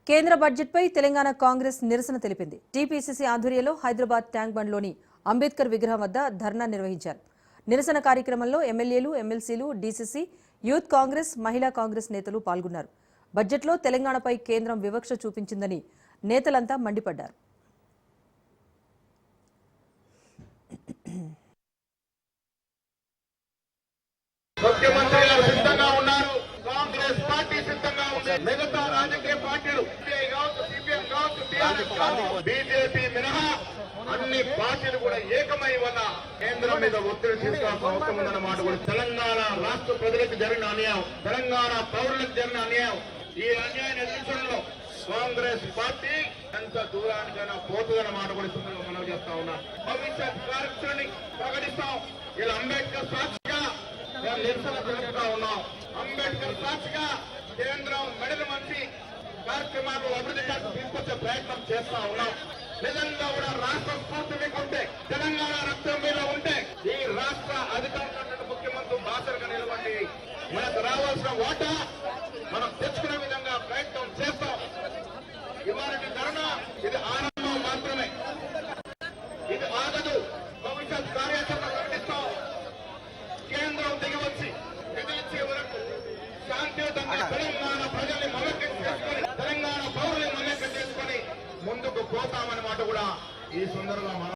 కేంద్ర బడ్జెట్పై తెలంగాణ కాంగ్రెస్ నిరసన తెలిపింది. టీపీసీసీ ఆధ్వర్యంలో హైదరాబాద్ ట్యాంక్ బండ్లోని అంబేద్కర్ విగ్రహం వద్ద ధర్నా నిర్వహించారు. నిరసన కార్యక్రమంలో ఎమ్మెల్యేలు, ఎమ్మెల్సీలు, డీసీసీ, యూత్ కాంగ్రెస్, మహిళా కాంగ్రెస్ నేతలు పాల్గొన్నారు. బడ్జెట్లో తెలంగాణపై కేంద్రం వివక్ష చూపించిందని నేతలంతా మండిపడ్డారు. మిగతా రాజకీయ పార్టీలు బీజేపీ మినహా అన్ని పార్టీలు కూడా ఏకమై వల్ల కేంద్రం మీద ఒత్తిడి తీసుకోవాల్సిన అవసరం ఉందన్నమాట. కూడా తెలంగాణ రాష్ట్ర ప్రజలకు జరిగిన అన్యాయం, తెలంగాణ పౌరులకు జరిగిన అన్యాయం, ఈ అన్యాయ ఎదుర్కొనలో కాంగ్రెస్ పార్టీ ఎంత దూరానికైనా పోతుందన్నమాట కూడా మనం చేస్తా ఉన్నాం. భవిష్యత్ కార్యక్రమాన్ని ప్రకటిస్తాం. ఇలా అంబేద్కర్ సాక్షిగా నిరసన తెలుపుతా ఉన్నాం. అంబేద్కర్ సాక్షిగా కేంద్రం మెడలు మంచి కార్యక్రమాలు అభివృద్ధి తీసుకొచ్చే ప్రయత్నం చేస్తా ఉన్నాం. నిజంగా కూడా రాష్ట్ర స్ఫూర్తి మీకు ఉంటే, తెలంగాణ రక్తం మీద ఉంటే ఈ రాష్ట్ర అధికారులు ముఖ్యమంత్రి బాసరగా నిలవండి. మనకు రావాల్సిన వాటా మనం తెచ్చుకునే విధంగా ప్రయత్నం చేస్తాం. ఇవాళ ధర్నా ఇది ఆరంభం మాత్రమే, ఇది ఆగదు. భవిష్యత్ కార్యాచరణ ప్రకటిస్తాం. కేంద్రం దిగివచ్చి నిధులిచ్చే వరకు శాంతియుతంగా తెలంగాణ ప్రజల్ని మమేకం చేసుకుని, తెలంగాణ పౌరుల్ని మమేకం చేసుకుని ముందుకు పోతామన్నమాట కూడా ఈ సందర్భంగా